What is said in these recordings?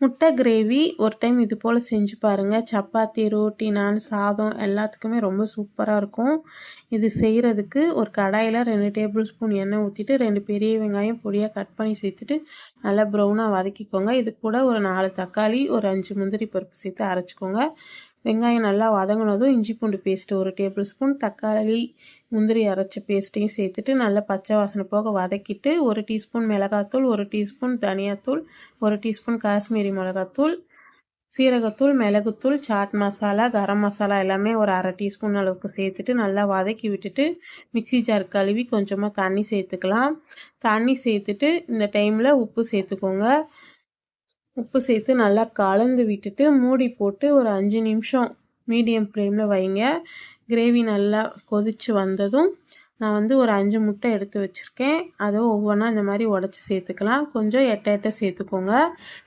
முட்டை கிரேவி ஒரு டைம் இது போல் செஞ்சு பாருங்கள். சப்பாத்தி, ரோட்டி, நான், சாதம் எல்லாத்துக்குமே ரொம்ப சூப்பராக இருக்கும். இது செய்கிறதுக்கு ஒரு கடாயில் 2 டேபிள் ஸ்பூன் எண்ணெய் ஊற்றிட்டு 2 பெரிய வெங்காயம் பொடியாக கட் பண்ணி சேர்த்துட்டு நல்லா ப்ரௌனாக வதக்கிக்கோங்க. இது கூட ஒரு 4 தக்காளி, ஒரு 5 முந்திரி பருப்பு சேர்த்து அரைச்சிக்கோங்க. வெங்காயம் நல்லா வதங்கினதும் இஞ்சி பூண்டு பேஸ்ட்டு 1 டேபிள் ஸ்பூன், தக்காளி முந்திரி அரைச்ச பேஸ்ட்டையும் சேர்த்துட்டு நல்லா பச்சை வாசனை போக வதக்கிட்டு 1 டீஸ்பூன் மிளகாத்தூள், 1 டீஸ்பூன் தனியாத்தூள், 1 டீஸ்பூன் காஷ்மீரி மிளகாத்தூள், சீரகத்தூள், மிளகுத்தூள், சாட் மசாலா, கரம் மசாலா எல்லாமே ஒரு 1/2 டீஸ்பூன் அளவுக்கு சேர்த்துட்டு நல்லா வதக்கி விட்டுட்டு மிக்ஸி ஜார் கழுவி கொஞ்சமாக தண்ணி சேர்த்துக்கலாம். தண்ணி சேர்த்துட்டு இந்த டைமில் உப்பு சேர்த்துக்கோங்க. உப்பு சேர்த்து நல்லா கலந்து விட்டுட்டு மூடி போட்டு ஒரு 5 நிமிஷம் மீடியம் ஃப்ளேமில் வைங்க. கிரேவி நல்லா கொதித்து வந்ததும் நான் வந்து ஒரு 5 முட்டை எடுத்து வச்சுருக்கேன். அதை ஒவ்வொன்றா இந்த மாதிரி உடச்சி சேர்த்துக்கலாம். கொஞ்சம் எட்ட சேர்த்துக்கோங்க.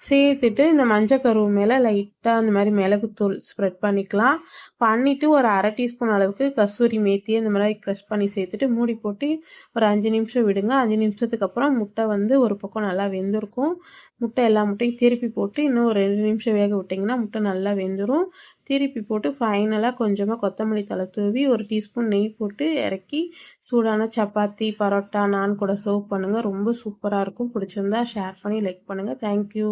சேர்த்துட்டு இந்த மஞ்சக்கருவு மேலே லைட்டாக அந்த மாதிரி மிளகுத்தூள் ஸ்ப்ரெட் பண்ணிக்கலாம். பண்ணிவிட்டு ஒரு 1/2 டீஸ்பூன் அளவுக்கு கஸ்தூரி மேத்தியை இந்த மாதிரி க்ரஷ் பண்ணி சேர்த்துட்டு மூடி போட்டு ஒரு 5 நிமிஷம் விடுங்க. 5 நிமிஷத்துக்கு அப்புறம் முட்டை வந்து ஒரு பக்கம் நல்லா வெந்திருக்கும். முட்டை எல்லா முட்டையும் திருப்பி போட்டு இன்னும் ஒரு 2 நிமிஷம் வேக விட்டிங்கன்னா முட்டை நல்லா வெந்துடும். திருப்பி போட்டு ஃபைனலாக கொஞ்சமாக கொத்தமல்லி தழை தூவி 1 டீஸ்பூன் நெய் போட்டு இறக்கி சூடான சப்பாத்தி, பரோட்டா, நான் கூட சர்வ் பண்ணுங்கள். ரொம்ப சூப்பராக இருக்கும். பிடிச்சிருந்தா ஷேர் பண்ணி லைக் பண்ணுங்கள். தேங்க்யூ.